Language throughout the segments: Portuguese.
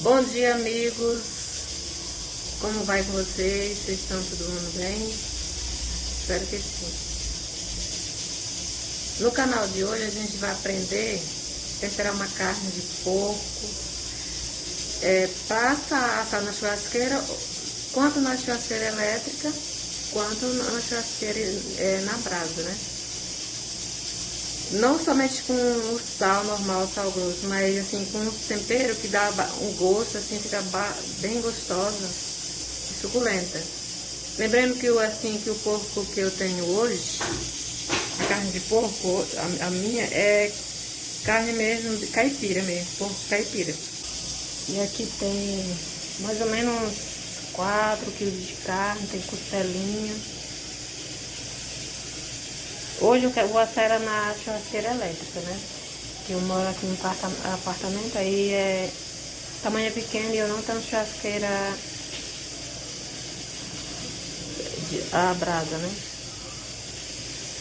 Bom dia, amigos. Como vai com vocês? Vocês estão todo mundo bem? Espero que sim. No canal de hoje a gente vai aprender a temperar uma carne de porco para assar na churrasqueira, quanto na churrasqueira elétrica, quanto na churrasqueira na brasa, né? Não somente com o sal normal, sal grosso, mas assim com um tempero que dá um gosto, assim, fica bem gostosa e suculenta. Lembrando que que o porco que eu tenho hoje, a carne de porco, a minha é carne mesmo, de caipira mesmo, porco caipira. E aqui tem mais ou menos 4 quilos de carne, tem costelinha. Hoje eu vou assar ela na churrasqueira elétrica, né? Eu moro aqui no apartamento, aí o tamanho é pequeno e eu não tenho churrasqueira a brasa, né?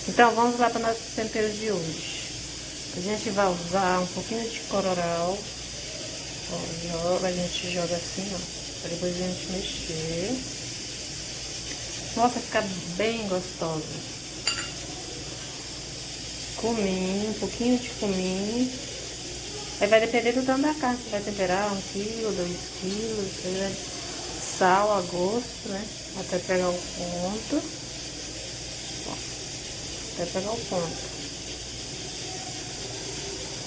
Então vamos lá para nossos temperos de hoje. A gente vai usar um pouquinho de colorau. Ó, a gente joga assim, ó, para depois a gente mexer. Nossa, fica bem gostosa. Cominho, um pouquinho de cominho. Aí vai depender do tanto da carne. Você vai temperar 1 quilo, 2 quilos. Sal a gosto, né? Até pegar o ponto. Ó, até pegar o ponto.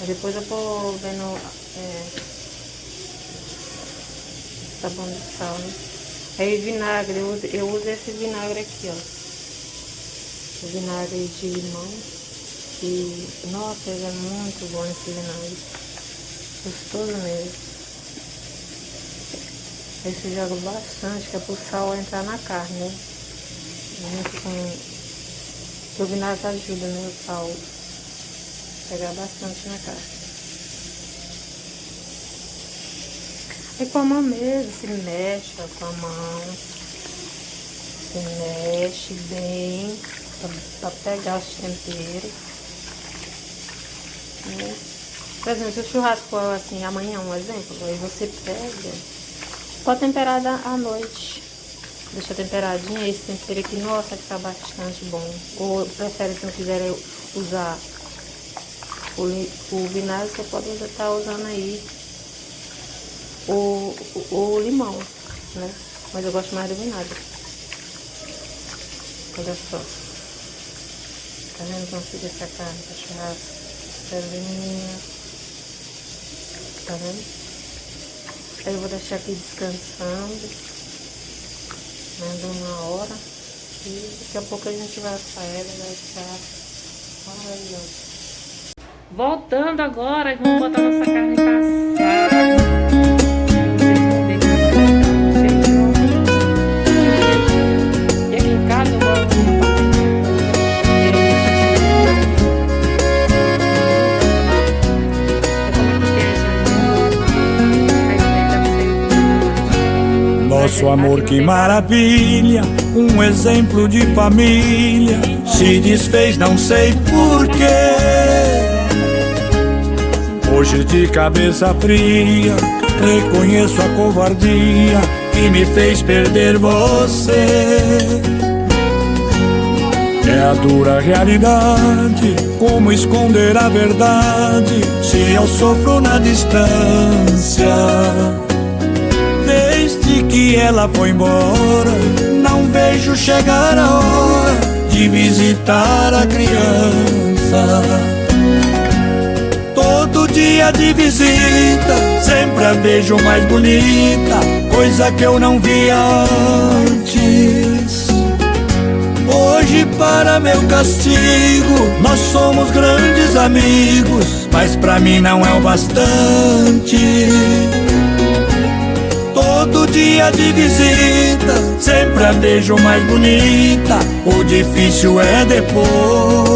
Aí depois eu vou vendo sabão de sal, né? Aí vinagre, eu uso esse vinagre aqui, ó. O vinagre de limão. E, nossa, ele é muito bom esse vinagre. Gostoso mesmo. Aí você joga bastante, que é pro sal entrar na carne, né? Junto com o vinagre ajuda, né? O sal pegar bastante na carne. E com a mão mesmo, se mexe, ó, com a mão. Se mexe bem pra pegar os temperos. Por exemplo, se o churrasco for assim, amanhã, um exemplo, aí você pega, pode temperar à noite, deixa temperadinho, esse tempero aqui, nossa, fica bastante bom. Ou prefere, se não quiser usar o vinagre, você pode estar usando aí o limão, né? Mas eu gosto mais do vinagre. Olha só, tá vendo como fica essa carne para churrasco? Costelinha, tá vendo? Aí eu vou deixar aqui descansando, né, de 1 hora, e daqui a pouco a gente vai assar ela e vai ficar maravilhosa. Voltando agora, vamos botar nossa carne pra assar. E aqui em casa eu gosto de nosso amor, que maravilha, um exemplo de família, se desfez, não sei porquê. Hoje de cabeça fria, reconheço a covardia que me fez perder você. É a dura realidade, como esconder a verdade, se eu sofro na distância. Desde que ela foi embora, não vejo chegar a hora de visitar a criança. Todo dia de visita, sempre a vejo mais bonita, coisa que eu não via antes. Hoje, para meu castigo, nós somos grandes amigos, mas pra mim não é o bastante. Todo dia de visita, sempre a vejo mais bonita, o difícil é depois.